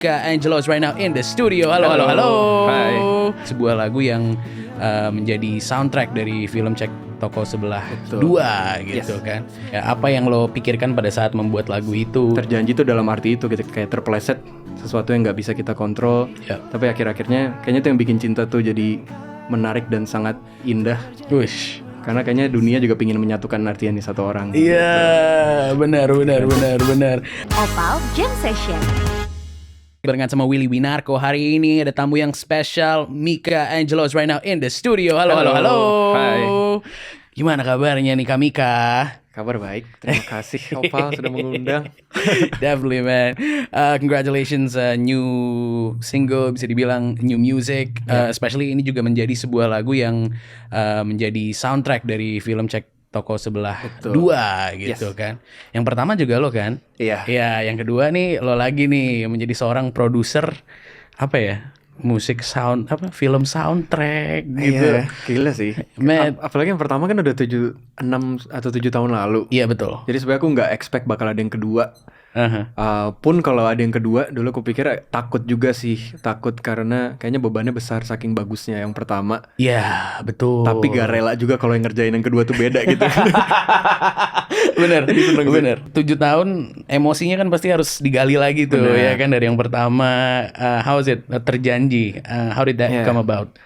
Mika Angelos right now in the studio. Halo. Hai. Sebuah lagu yang menjadi soundtrack dari film Cek Toko Sebelah Betul. 2 gitu Yes. kan. Ya, apa yang lo pikirkan pada saat membuat lagu itu? Terjanji itu dalam arti itu gitu, kayak terpeleset sesuatu yang nggak bisa kita kontrol. Ya. Tapi akhir-akhirnya kayaknya itu yang bikin cinta tuh jadi menarik dan sangat indah. Wish. Karena kayaknya dunia juga pingin menyatukan artian di satu orang. Iya, benar. Opal Jam Session. Barengan sama Willy Winarko. Hari ini ada tamu yang spesial, Mika Angelos right now in the studio. Halo. Hai. Gimana kabarnya nih Kak Mika? Kabar baik, terima kasih Opal sudah mengundang. Definitely man. Congratulations, new single, bisa dibilang new music. Especially ini juga menjadi sebuah lagu yang menjadi soundtrack dari film Cek Toko Sebelah Betul. 2 gitu Yes. kan. Yang pertama juga lo kan? Iya. Iya, yang kedua nih lo lagi nih menjadi seorang produser apa ya? Musik sound apa? Film soundtrack gitu. Iya, gila sih. Man. Apalagi yang pertama kan udah 6 atau 7 tahun lalu. Iya betul. Jadi sebenarnya aku nggak expect bakal ada yang kedua. Aha. Pun kalau ada yang kedua, dulu aku pikir takut juga sih. Takut karena kayaknya bebannya besar saking bagusnya yang pertama. Iya, betul. Tapi gak rela juga kalau yang ngerjain yang kedua tuh beda gitu. Bener. 7 tahun emosinya kan pasti harus digali lagi tuh. Bener. Ya kan dari yang pertama. How is it? Terjanji. How did that Yeah. come about?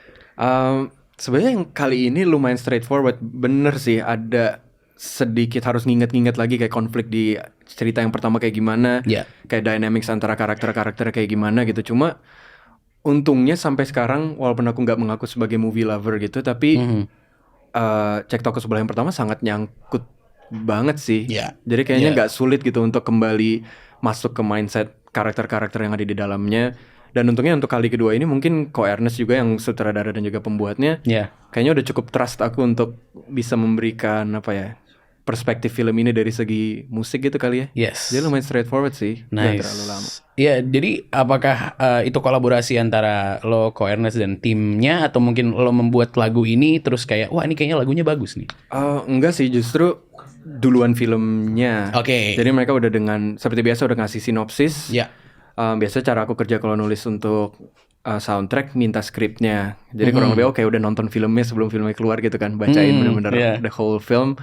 Sebenarnya yang kali ini lumayan straightforward. Bener sih, ada sedikit harus nginget-nginget lagi kayak konflik di cerita yang pertama kayak gimana. Ya. Kayak dynamics antara karakter-karakter kayak gimana gitu. Cuma untungnya sampai sekarang walaupun aku nggak mengaku sebagai movie lover gitu, tapi Cek Toko Sebelah yang pertama sangat nyangkut banget sih. Ya. Jadi kayaknya Ya. nggak sulit gitu untuk kembali masuk ke mindset karakter-karakter yang ada di dalamnya. Dan untungnya untuk kali kedua ini mungkin Ko Ernest juga yang sutradara dan juga pembuatnya, Ya. kayaknya udah cukup trust aku untuk bisa memberikan perspektif film ini dari segi musik gitu kali ya. Yes. Jadi lumayan straightforward sih. Nggak Nice. terlalu lama. Ya, jadi apakah itu kolaborasi antara lo, Ko Ernest dan timnya, atau mungkin lo membuat lagu ini terus kayak wah ini kayaknya lagunya bagus nih? Enggak sih, justru duluan filmnya. Oke. Jadi mereka udah seperti biasa udah ngasih sinopsis. Ya. Biasa cara aku kerja kalau nulis untuk soundtrack minta skripnya. Jadi kurang lebih oke udah nonton filmnya sebelum filmnya keluar gitu kan, bacain bener-bener yeah. the whole film.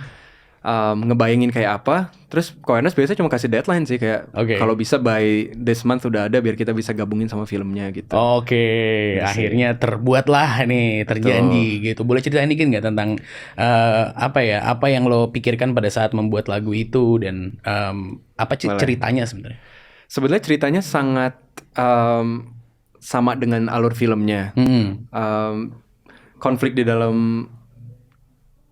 Ngebayangin kayak apa. Terus Ko Ernest biasanya cuma kasih deadline sih kayak Oke. kalau bisa by this month udah ada biar kita bisa gabungin sama filmnya gitu. Oke, akhirnya terbuatlah nih, terjanji gitu. Boleh ceritain dikit nggak tentang apa yang lo pikirkan pada saat membuat lagu itu dan apa Boleh. ceritanya sebenarnya? Sebenarnya ceritanya sangat sama dengan alur filmnya. Konflik di dalam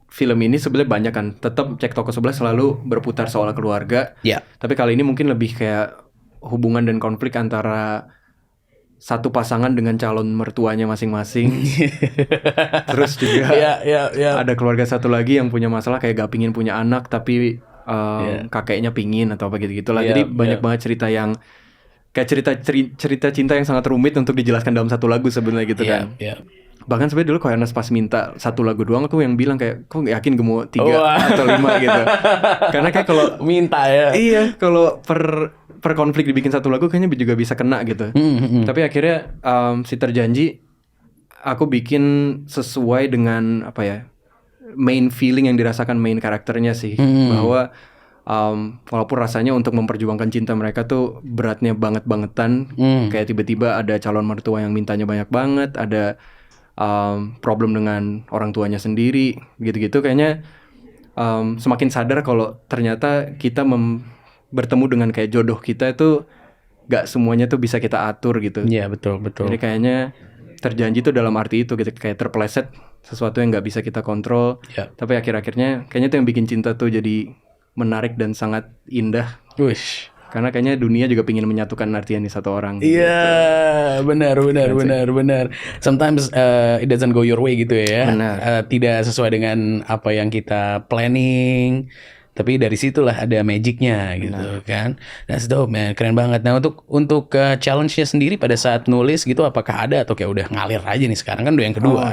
film ini sebenarnya banyak kan. Tetap Cek Toko Sebelah selalu berputar soal keluarga. Ya. Tapi kali ini mungkin lebih kayak hubungan dan konflik antara satu pasangan dengan calon mertuanya masing-masing. Terus juga Ya. ada keluarga satu lagi yang punya masalah kayak gak pingin punya anak tapi kakeknya pingin atau apa gitu-gitulah. Yeah, Jadi banyak banget cerita yang kayak cerita cinta yang sangat rumit untuk dijelaskan dalam satu lagu sebenarnya gitu kan. Ya. Bahkan sebenarnya dulu Ko Ernest pas minta satu lagu doang aku yang bilang kayak kok gak yakin gue mau 3 Wah. atau 5 gitu. Karena kayak kalau Minta ya. iya kalau per konflik dibikin satu lagu kayaknya juga bisa kena gitu. Tapi akhirnya si Terjanji aku bikin sesuai dengan main feeling yang dirasakan main karakternya sih. Bahwa walaupun rasanya untuk memperjuangkan cinta mereka tuh beratnya banget-bangetan. Kayak tiba-tiba ada calon mertua yang mintanya banyak banget, ada problem dengan orang tuanya sendiri, gitu-gitu kayaknya semakin sadar kalau ternyata kita bertemu dengan kayak jodoh kita itu gak semuanya tuh bisa kita atur gitu. Iya, betul. Jadi kayaknya terjanji tuh dalam arti itu gitu, kayak terpeleset sesuatu yang gak bisa kita kontrol. Ya. Tapi akhir-akhirnya kayaknya tuh yang bikin cinta tuh jadi menarik dan sangat indah. Wish. Karena kayaknya dunia juga pingin menyatukan artian di satu orang. Iya, benar. Sometimes it doesn't go your way gitu ya. Benar. Tidak sesuai dengan apa yang kita planning. Tapi dari situlah ada magicnya gitu kan. That's dope man, keren banget. Nah untuk challenge-nya sendiri pada saat nulis gitu, apakah ada atau kayak udah ngalir aja nih sekarang kan udah yang kedua.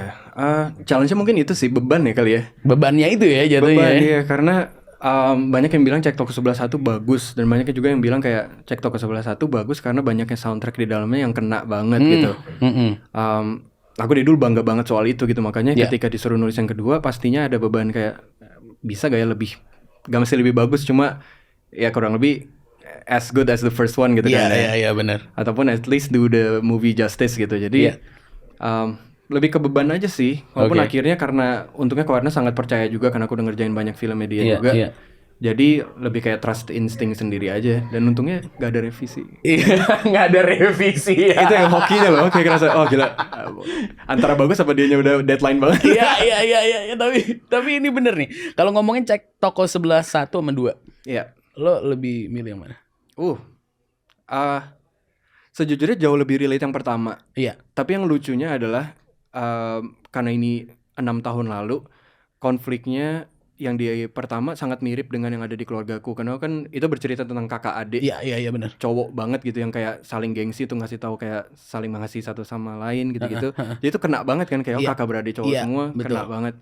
Challenge-nya mungkin itu sih, beban ya kali ya. Bebannya itu ya jatuhnya. Beban ya. ya, karena banyak yang bilang Cek Toko Sebelah Satu bagus, dan banyak juga yang bilang kayak Cek Toko Sebelah Satu bagus karena banyaknya soundtrack di dalamnya yang kena banget gitu. Aku dari dulu bangga banget soal itu gitu, makanya ketika disuruh nulis yang kedua pastinya ada beban kayak bisa gak ya lebih, gak mesti lebih bagus, cuma ya kurang lebih as good as the first one gitu kan. Iya benar. Ataupun at least do the movie justice gitu. Jadi lebih ke beban aja sih. Walaupun akhirnya karena untungnya Warner sangat percaya juga karena aku udah ngerjain banyak film media juga. Jadi lebih kayak trust instinct sendiri aja. Dan untungnya gak ada revisi. Iya, gak ada revisi ya. Itu yang hokinya loh. Kayak ngerasa oh gila, antara bagus apa dianya udah deadline banget. Iya. Tapi ini bener nih. Kalau ngomongin Cek Toko Sebelah 1 sama 2. Iya. Lo lebih milih yang mana? Sejujurnya jauh lebih relate yang pertama. Iya. Tapi yang lucunya adalah karena ini 6 tahun lalu, konfliknya yang di pertama sangat mirip dengan yang ada di keluargaku. Karena kan itu bercerita tentang kakak adik. Iya benar. Cowok banget gitu yang kayak saling gengsi tuh, ngasih tahu kayak saling mengasihi satu sama lain gitu-gitu. Jadi itu kena banget kan kayak kakak beradik cowok semua, betul. Kena banget.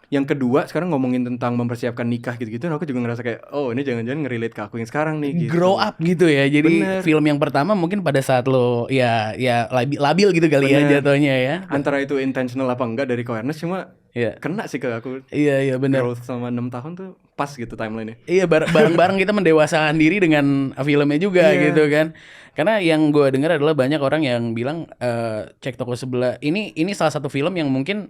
Yang kedua sekarang ngomongin tentang mempersiapkan nikah gitu-gitu, aku juga ngerasa kayak oh ini jangan-jangan nge-relate ke aku yang sekarang nih gitu. Grow up gitu ya. Jadi film yang pertama mungkin pada saat lo ya labil gitu kali ya jatuhnya ya. Antara itu intentional apa enggak dari Awareness, cuma kena sih ke aku. Iya benar. Growth sama 6 tahun tuh pas gitu timeline-nya. Iya bareng-bareng kita mendewasakan diri dengan filmnya juga gitu kan. Karena yang gue dengar adalah banyak orang yang bilang Cek Toko Sebelah ini salah satu film yang mungkin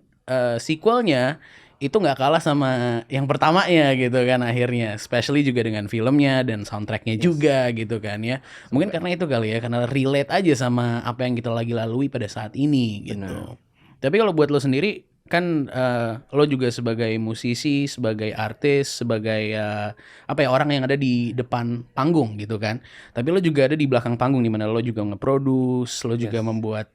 sequelnya itu nggak kalah sama yang pertamanya gitu kan akhirnya, especially juga dengan filmnya dan soundtracknya juga gitu kan ya. Mungkin karena itu kali ya, karena relate aja sama apa yang kita lagi lalui pada saat ini gitu. Tapi kalau buat lo sendiri kan lo juga sebagai musisi, sebagai artis, sebagai orang yang ada di depan panggung gitu kan. Tapi lo juga ada di belakang panggung di mana lo juga nge-produce, lo juga membuat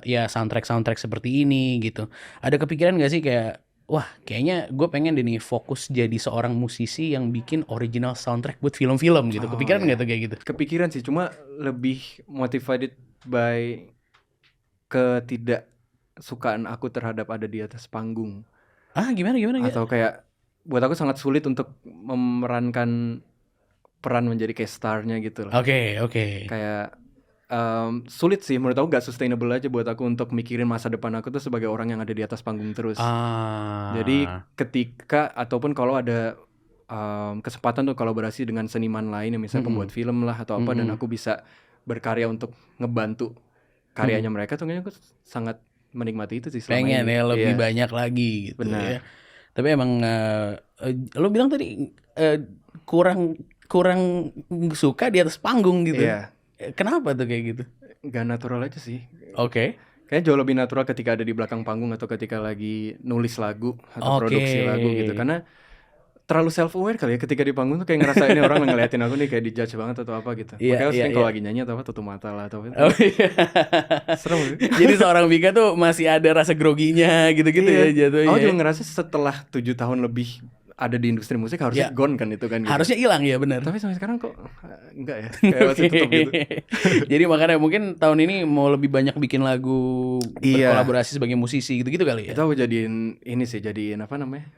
soundtrack seperti ini gitu. Ada kepikiran gak sih kayak wah kayaknya gue pengen deh nih fokus jadi seorang musisi yang bikin original soundtrack buat film-film gitu. Kepikiran gak tuh kayak gitu? Kepikiran sih, cuma lebih motivated by ketidaksukaan aku terhadap ada di atas panggung. Gimana? Atau kayak buat aku sangat sulit untuk memerankan peran menjadi kayak star-nya gitu lah. Oke. Kayak sulit sih menurut aku, gak sustainable aja buat aku untuk mikirin masa depan aku tuh sebagai orang yang ada di atas panggung terus. Jadi ketika ataupun kalau ada kesempatan tuh kolaborasi dengan seniman lain yang misalnya pembuat film lah atau apa, dan aku bisa berkarya untuk ngebantu karyanya mereka tuh, kayaknya aku sangat menikmati itu sih selama pengen ini. Ya lebih banyak lagi gitu. Benar. Ya. Tapi emang lo bilang tadi kurang suka di atas panggung gitu. Kenapa tuh kayak gitu? Gak natural aja sih. Oke. Kayaknya jauh lebih natural ketika ada di belakang panggung atau ketika lagi nulis lagu atau produksi lagu gitu. Karena terlalu self-aware kali ya ketika di panggung tuh, kayak ngerasa ini orang ngeliatin aku nih kayak dijudge banget atau apa gitu. Makanya sering kalau lagi nyanyi atau apa tutup mata lah atau apa. Serem sih. Jadi seorang Vika tuh masih ada rasa groginya gitu-gitu ya jatuhnya. Aku juga ngerasa setelah 7 tahun lebih ada di industri musik harusnya gone kan itu kan gitu. Harusnya hilang ya, benar. Tapi sampai sekarang kok enggak ya, kayak masih tutup gitu. Jadi makanya mungkin tahun ini mau lebih banyak bikin lagu berkolaborasi sebagai musisi gitu-gitu kali ya. Itu aku jadiin apa namanya,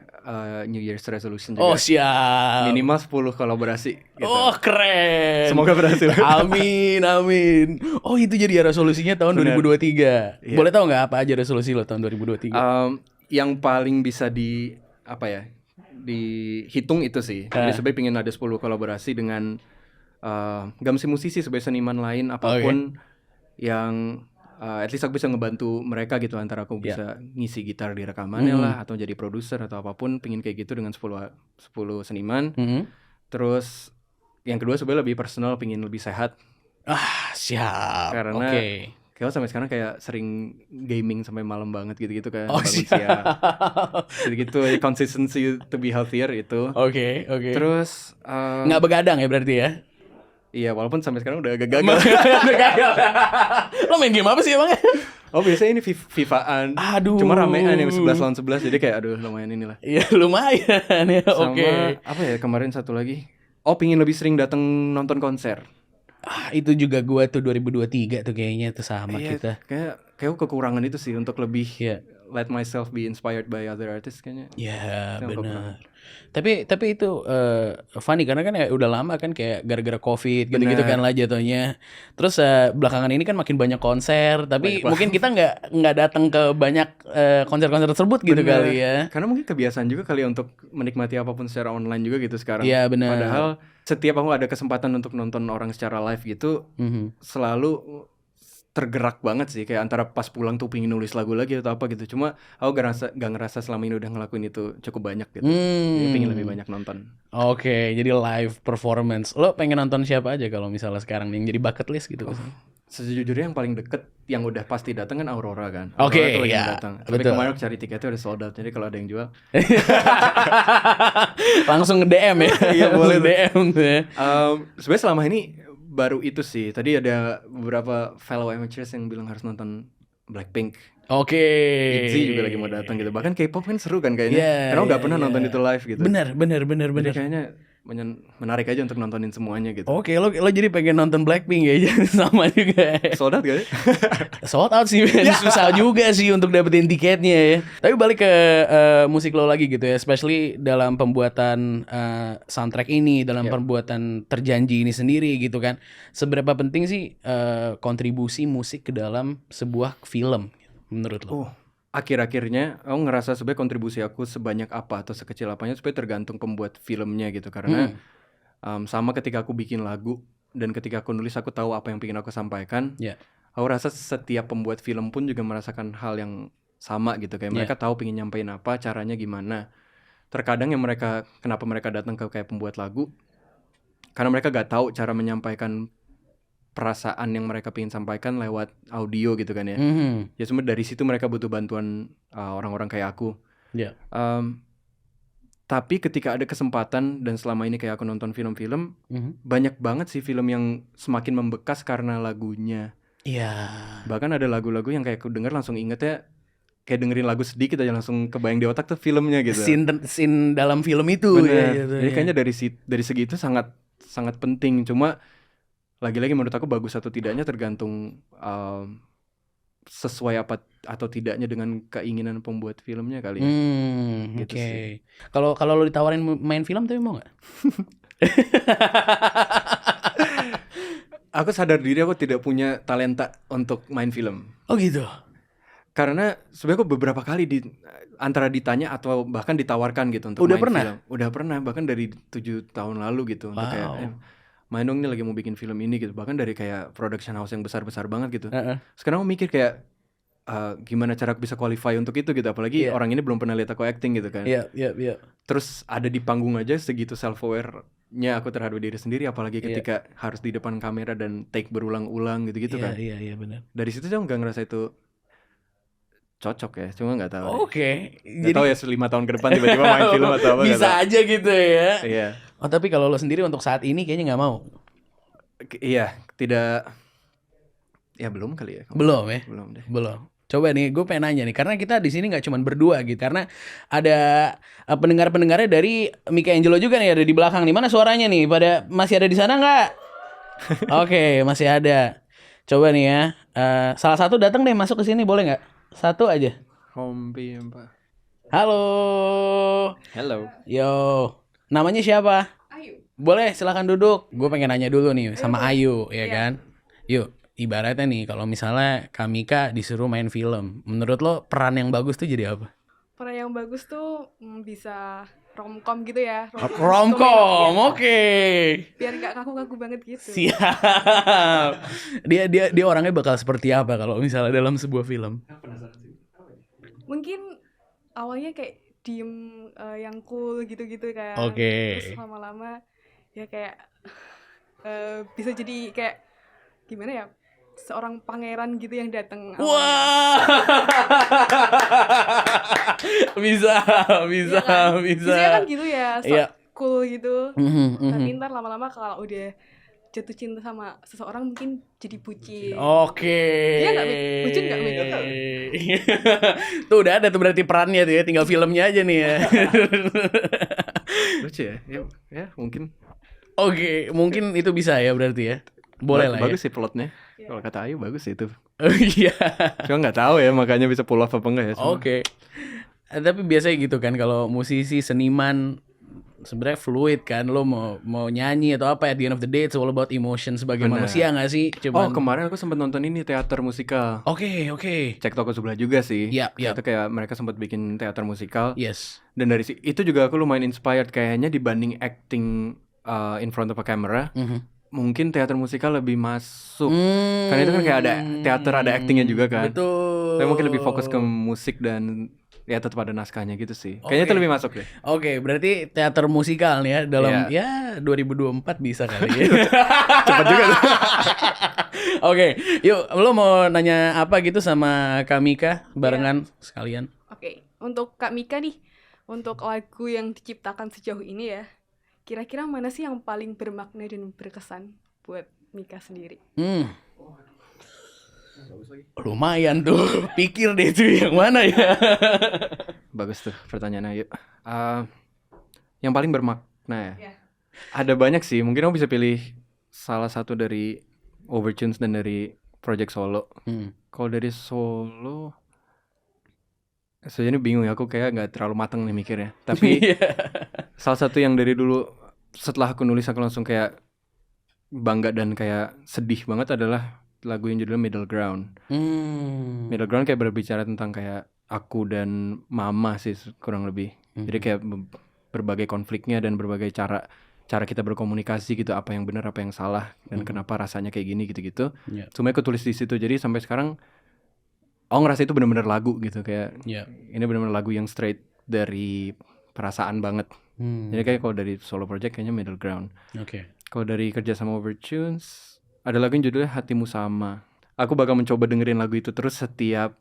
New Year's resolution juga. Oh siap. Minimal 10 kolaborasi gitu. Oh keren. Semoga berhasil. Amin. Oh itu jadi resolusinya tahun 2023. Boleh tahu nggak apa aja resolusi lo tahun 2023? Yang paling bisa dihitung itu sih. Jadi sebenarnya pengen ada 10 kolaborasi dengan gak mesti musisi, sebagai seniman lain apapun yang at least aku bisa ngebantu mereka gitu. Antara aku bisa ngisi gitar di rekamannya lah, atau jadi produser atau apapun. Pengen kayak gitu dengan 10 seniman. Terus yang kedua sebenarnya lebih personal, pengen lebih sehat. Siap. Karena kayak sampai sekarang kayak sering gaming sampai malam banget gitu-gitu kan. Gitu, consistency to be healthier itu. Oke. Terus nggak begadang ya berarti ya? Iya, walaupun sampai sekarang udah agak gagal. Lo main game apa sih emangnya? Oh biasanya ini FIFA-an. Aduh. Cuma ramean yang 11 lawan 11, jadi kayak aduh lumayan inilah. Iya lumayan ya. Sama apa ya kemarin satu lagi. Pingin lebih sering datang nonton konser. Itu juga gua tuh 2023 tuh kayaknya tuh sama kita. Kayak kekurangan itu sih untuk lebih let myself be inspired by other artists kayaknya. Ya Itu yang aku benar. Tapi itu funny karena kan ya udah lama kan kayak gara-gara COVID gitu-gitu Bener. kan lah jatuhnya. Terus belakangan ini kan makin banyak konser, tapi mungkin kita nggak datang ke banyak konser-konser tersebut gitu Bener. kali ya. Karena mungkin kebiasaan juga kali ya untuk menikmati apapun secara online juga gitu sekarang. Iya, benar. Padahal setiap aku ada kesempatan untuk nonton orang secara live gitu, selalu tergerak banget sih, kayak antara pas pulang tuh pingin nulis lagu lagi atau apa gitu. Cuma aku gak ngerasa selama ini udah ngelakuin itu cukup banyak gitu. Jadi pingin lebih banyak nonton. Oke, jadi live performance. Lo pengen nonton siapa aja kalau misalnya sekarang yang jadi bucket list gitu? Sejujurnya yang paling deket yang udah pasti datang kan Aurora kan. Oke, Aurora tuh lagi ya, datang. Tapi betul. kemarin aku cari tiketnya udah sold out. Jadi kalau ada yang jual, Langsung nge-DM ya? Iya, boleh tuh. DM tuh ya. sebenarnya selama ini baru itu sih. Tadi ada beberapa fellow amateurs yang bilang harus nonton Blackpink. Oke. ITZY juga lagi mau datang gitu. Bahkan K-pop kan seru kan kayaknya. Iya, Karena aku nggak iya, pernah iya. nonton itu live gitu. Benar. Jadi kayaknya menarik aja untuk nontonin semuanya gitu. Oke, lo jadi pengen nonton Blackpink ya? Sama juga. Sold out gak ya? Sold out sih, men. Susah juga sih untuk dapetin tiketnya ya. Tapi balik ke musik lo lagi gitu ya, especially dalam pembuatan soundtrack ini, dalam pembuatan Terjanji ini sendiri gitu kan. Seberapa penting sih kontribusi musik ke dalam sebuah film menurut lo? Akhir-akhirnya aku ngerasa sebenarnya kontribusi aku sebanyak apa atau sekecil apanya sebenarnya tergantung pembuat filmnya gitu. Karena sama ketika aku bikin lagu dan ketika aku nulis aku tahu apa yang pengen aku sampaikan. Ya. Aku rasa setiap pembuat film pun juga merasakan hal yang sama gitu. Kayak mereka tahu pengen nyampein apa, caranya gimana. Terkadang yang kenapa mereka datang ke kayak pembuat lagu, karena mereka gak tahu cara menyampaikan perasaan yang mereka pengen sampaikan lewat audio gitu kan ya. Ya cuma dari situ mereka butuh bantuan orang-orang kayak aku. Ya. Tapi ketika ada kesempatan dan selama ini kayak aku nonton film-film, banyak banget sih film yang semakin membekas karena lagunya. Iya. Bahkan ada lagu-lagu yang kayak aku denger langsung inget ya, kayak dengerin lagu sedikit aja langsung kebayang di otak tuh filmnya gitu. Scene dalam film itu. Bener. Ya, gitu, Jadi kayaknya dari segi itu sangat penting. Cuma lagi-lagi menurut aku bagus atau tidaknya tergantung sesuai apa atau tidaknya dengan keinginan pembuat filmnya kali ya. Gitu Oke. sih. Kalau lo ditawarin main film tapi mau nggak? Aku sadar diri aku tidak punya talenta untuk main film. Oh gitu. Karena sebenarnya aku beberapa kali antara ditanya atau bahkan ditawarkan gitu untuk Udah main pernah? film. Udah pernah, bahkan dari 7 tahun lalu gitu. Untuk kayak main dong nih lagi mau bikin film ini gitu. Bahkan dari kayak production house yang besar-besar banget gitu. Sekarang aku mikir kayak gimana cara aku bisa qualify untuk itu gitu. Apalagi orang ini belum pernah lihat aku acting gitu kan. Iya. Terus ada di panggung aja segitu self-aware-nya aku terhadap diri sendiri. Apalagi ketika harus di depan kamera dan take berulang-ulang gitu-gitu kan. Iya benar. Dari situ aku gak ngerasa itu cocok ya, cuma gak tahu. Oke. Gak tahu ya 5 tahun ke depan tiba-tiba main film atau apa. Bisa aja gitu ya. Iya. Oh tapi kalau lo sendiri untuk saat ini kayaknya nggak mau. Iya, tidak. Ya belum kali ya. Belum ya. Belum deh. Belum. Coba nih, gue pengen nanya nih, karena kita di sini nggak cuma berdua gitu, karena ada pendengar-pendengarnya dari Mika Angelo juga nih ada di belakang nih. Mana suaranya nih? Masih ada di sana nggak? Oke, masih ada. Coba nih ya, salah satu datang deh masuk ke sini, boleh nggak? Satu aja. Hompi, Pak. Halo. Hello. Yo, namanya siapa? Ayu. Boleh, silakan duduk. Gue pengen nanya dulu nih sama Ayu, ya kan? Yuk. Ibaratnya nih, kalau misalnya Kamika disuruh main film, menurut lo peran yang bagus tuh jadi apa? Peran yang bagus tuh bisa romcom gitu ya. Romcom, oke. Biar nggak kaku-kaku banget gitu. Siap. Dia orangnya bakal seperti apa kalau misalnya dalam sebuah film? Mungkin awalnya kayak diem yang cool gitu-gitu kan. Oke. Terus lama-lama ya kayak bisa jadi kayak gimana ya? Seorang pangeran gitu yang datang. Wah. bisa. Iya kan? Biasanya kan gitu ya, cool gitu. Tapi ntar lama-lama kalau udah jatuh cinta sama seseorang mungkin jadi bucin. Oke. Iya nggak, Mik? Bucin nggak, Mik? Tuh udah ada tuh berarti perannya tuh ya, tinggal filmnya aja nih ya. Lucu ya? Ya mungkin. Oke, mungkin itu bisa ya berarti ya. Boleh lah ya. Bagus sih plotnya. Kalau kata Ayu bagus sih itu. Oh iya. Cuma nggak tahu ya, makanya bisa pull off apa enggak ya. Oke. Tapi biasanya gitu kan kalau musisi, seniman sebenarnya fluid kan, lo mau nyanyi atau apa, at the end of the day it's all about emotion sebagai Bener. manusia nggak sih? Oh, kemarin aku sempat nonton ini teater musikal. Oke. Cek toko sebelah juga sih. Iya. Itu kayak mereka sempat bikin teater musikal. Yes. Dan dari itu juga aku lumayan inspired kayaknya dibanding acting in front of a camera. Mungkin teater musikal lebih masuk. Karena itu kan kayak ada teater, ada actingnya juga kan. Betul. Tapi mungkin lebih fokus ke musik dan ya tetap ada naskahnya gitu sih. Kayaknya itu lebih masuk deh. Oke, berarti teater musikal nih ya dalam ya 2024 bisa kali ya. Cepat juga tuh. Oke, yuk lo mau nanya apa gitu sama Kak Mika barengan sekalian? Oke, untuk Kak Mika nih, untuk lagu yang diciptakan sejauh ini ya, kira-kira mana sih yang paling bermakna dan berkesan buat Mika sendiri? Lumayan tuh, pikir deh itu yang mana ya. Bagus tuh pertanyaan Ayu. Yang paling bermakna ya? Ada banyak sih, mungkin aku bisa pilih salah satu dari Overtunes dan dari project solo. Kalau dari solo, sejujurnya bingung ya, aku kayak nggak terlalu matang nih mikirnya. Tapi salah satu yang dari dulu setelah aku nulis aku langsung kayak bangga dan kayak sedih banget adalah lagu yang judulnya Middle Ground. Middle Ground kayak berbicara tentang kayak aku dan mama sih kurang lebih. Jadi kayak berbagai konfliknya dan berbagai cara kita berkomunikasi gitu, apa yang benar apa yang salah dan kenapa rasanya kayak gini gitu-gitu. Cuma aku tulis di situ, jadi sampai sekarang aku ngerasa itu benar-benar lagu gitu, kayak ini benar-benar lagu yang straight dari perasaan banget. Jadi kayak kalau dari solo project kayaknya Middle Ground. Kalau dari kerja sama Overtunes ada lagu yang judulnya Hatimu Sama. Aku bakal mencoba dengerin lagu itu terus setiap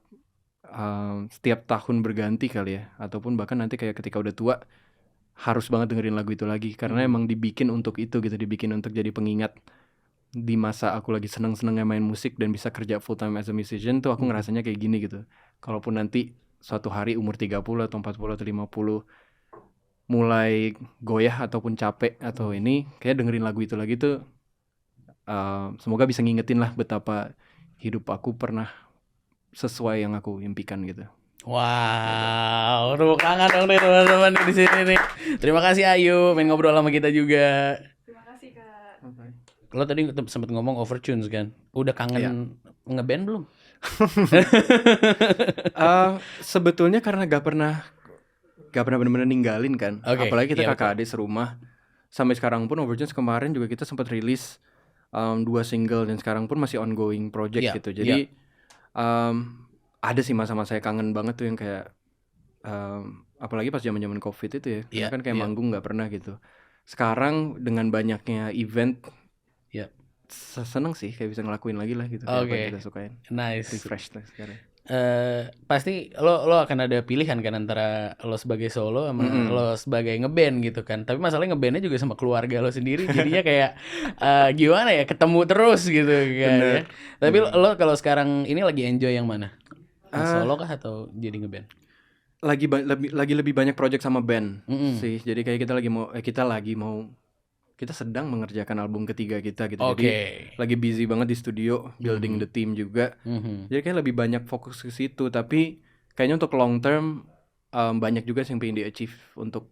tahun berganti kali ya, ataupun bahkan nanti kayak ketika udah tua harus banget dengerin lagu itu lagi, karena emang dibikin untuk itu gitu, dibikin untuk jadi pengingat di masa aku lagi seneng-senengnya main musik dan bisa kerja full time as a musician tuh aku ngerasanya kayak gini gitu. Kalaupun nanti suatu hari umur 30 atau 40 atau 50 mulai goyah ataupun capek atau ini, kayak dengerin lagu itu lagi tuh semoga bisa ngingetin lah betapa hidup aku pernah sesuai yang aku impikan gitu. Wow, tepuk tangan dong nih teman-teman di sini nih. Terima kasih Ayu, main ngobrol sama kita juga. Terima kasih Kak. Lo tadi sempat ngomong Overtunes kan, udah kangen ngeband belum? Sebetulnya karena gak pernah benar-benar ninggalin kan. Apalagi kita kakak adik serumah. Sampai sekarang pun Overtunes kemarin juga kita sempat rilis 2 single dan sekarang pun masih ongoing project gitu. Jadi ada sih masa-masa saya kangen banget tuh yang kayak apalagi pas zaman-zaman Covid itu ya. Kan kayak manggung nggak pernah gitu. Sekarang dengan banyaknya event seneng sih kayak bisa ngelakuin lagi lah gitu, kayak apa yang kita sukain. Nice. Refresh lah sekarang. Pasti lo akan ada pilihan kan antara lo sebagai solo sama lo sebagai ngeband gitu kan. Tapi masalahnya ngebandnya juga sama keluarga lo sendiri, jadinya kayak gimana ya, ketemu terus gitu kan ya. Tapi lo kalau sekarang ini lagi enjoy yang mana? Solo kah atau jadi ngeband? Lagi lebih banyak project sama band sih. Jadi kayak kita sedang mengerjakan album ketiga kita gitu. Jadi lagi busy banget di studio building the team juga. Jadi kayak lebih banyak fokus ke situ. Tapi kayaknya untuk long term banyak juga yang pengen di-achieve untuk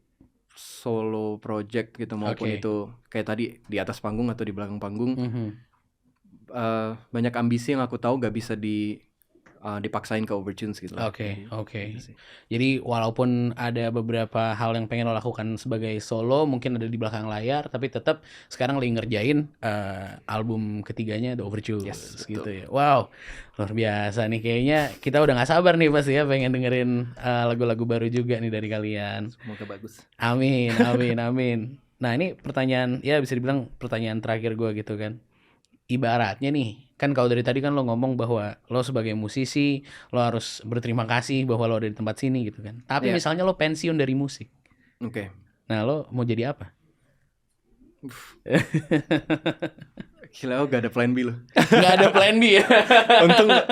solo project gitu, maupun itu kayak tadi di atas panggung atau di belakang panggung. Banyak ambisi yang aku tahu gak bisa dipaksain ke Overtunes gitu. Oke. Jadi walaupun ada beberapa hal yang pengen lo lakukan sebagai solo, mungkin ada di belakang layar, tapi tetap sekarang lagi ngerjain album ketiganya The Overtunes gitu ya. Wow, luar biasa nih, kayaknya kita udah nggak sabar nih pasti ya pengen dengerin lagu-lagu baru juga nih dari kalian. Semoga bagus. Amin. Nah ini pertanyaan, ya bisa dibilang pertanyaan terakhir gue gitu kan. Ibaratnya nih, kan kalau dari tadi kan lo ngomong bahwa lo sebagai musisi lo harus berterima kasih bahwa lo ada di tempat sini gitu kan. Tapi misalnya lo pensiun dari musik, nah lo mau jadi apa? Gila, gak ada plan B lo. Gak ada plan B ya.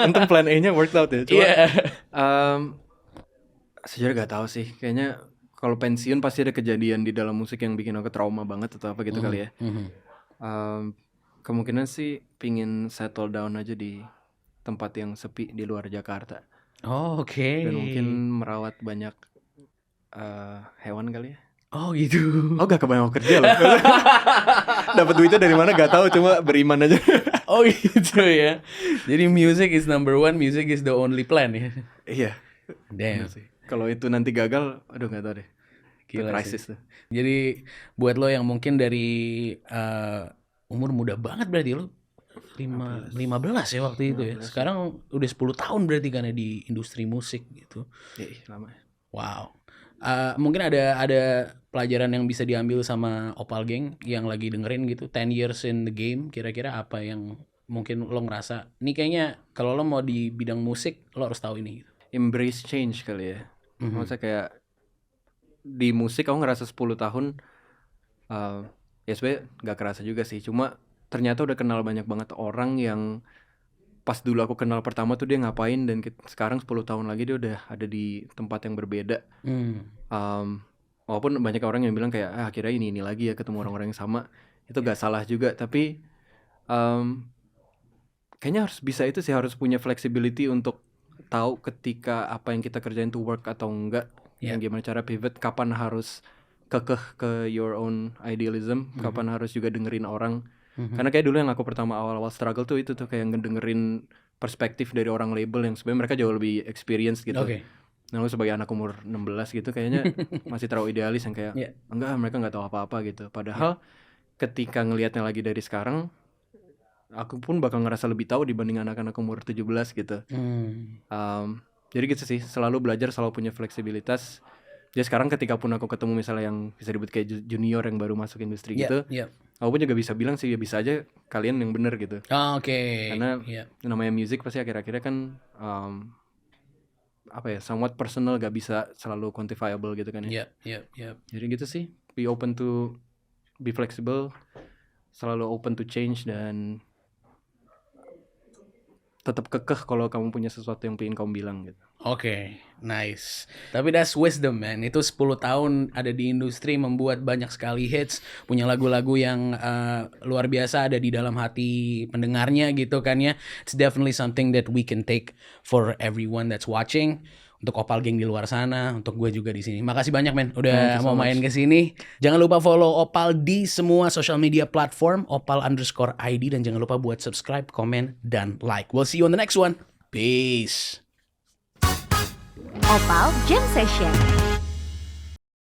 Untung plan A-nya worked out ya. Cuma sejujurnya gak tahu sih. Kayaknya kalau pensiun pasti ada kejadian di dalam musik yang bikin aku trauma banget atau apa gitu kali ya. Kemungkinan sih pingin settle down aja di tempat yang sepi di luar Jakarta. Oh, oke. Dan mungkin merawat banyak hewan kali ya. Oh gitu. Oh gak kebanyakan kerja loh. Dapat duitnya dari mana gak tahu, cuma beriman aja. Oh gitu ya. Jadi music is number one, music is the only plan ya. Iya. Damn. Kalau itu nanti gagal, aduh gak tahu deh. Gila Krisis tuh. Jadi buat lo yang mungkin dari umur muda banget berarti lo 15 ya waktu itu ya. Sekarang udah 10 tahun berarti karena di industri musik gitu. Iya, lama. Wow. Mungkin ada pelajaran yang bisa diambil sama Opal Gang yang lagi dengerin gitu. 10 years in the game, kira-kira apa yang mungkin lo ngerasa ini kayaknya kalau lo mau di bidang musik lo harus tahu ini gitu. Embrace change kali ya. Maksudnya kayak di musik aku ngerasa 10 tahun ya sebenarnya gak kerasa juga sih. Cuma ternyata udah kenal banyak banget orang yang pas dulu aku kenal pertama tuh dia ngapain, dan sekarang 10 tahun lagi dia udah ada di tempat yang berbeda. Walaupun banyak orang yang bilang kayak akhirnya ini lagi ya ketemu orang-orang yang sama. Itu gak salah juga, tapi kayaknya harus bisa itu sih, harus punya flexibility untuk tahu ketika apa yang kita kerjain tuh work atau enggak. Yang gimana cara pivot, kapan harus kekeh ke your own idealism, kapan harus juga dengerin orang. Karena kayak dulu yang aku pertama awal-awal struggle tuh itu tuh kayak ngedengerin perspektif dari orang label yang sebenarnya mereka jauh lebih experienced gitu. Nah lu sebagai anak umur 16 gitu kayaknya masih terlalu idealis yang kayak enggak, mereka nggak tahu apa-apa gitu. Padahal ketika ngelihatnya lagi dari sekarang, aku pun bakal ngerasa lebih tahu dibanding anak-anak umur 17 gitu. Jadi gitu sih, selalu belajar, selalu punya fleksibilitas. Jadi sekarang ketika pun aku ketemu misalnya yang bisa disebut kayak junior yang baru masuk industri gitu, aku pun juga bisa bilang sih ya bisa aja kalian yang bener gitu. Karena namanya music pasti akhir-akhirnya kan apa ya, somewhat personal, gak bisa selalu quantifiable gitu kan ya. Jadi gitu sih, be open to be flexible, selalu open to change, dan tetap kekeh kalau kamu punya sesuatu yang pengen kamu bilang gitu. Oke, nice. Tapi that's wisdom, man. Itu 10 tahun ada di industri, membuat banyak sekali hits, punya lagu-lagu yang luar biasa ada di dalam hati pendengarnya gitu kan ya. It's definitely something that we can take for everyone that's watching. Untuk Opal Gang di luar sana, untuk gue juga di sini. Makasih banyak, men, udah mau main ke sini. Jangan lupa follow Opal di semua social media platform, Opal_ID, dan jangan lupa buat subscribe, komen, dan like. We'll see you on the next one. Peace. Opal Jam Session.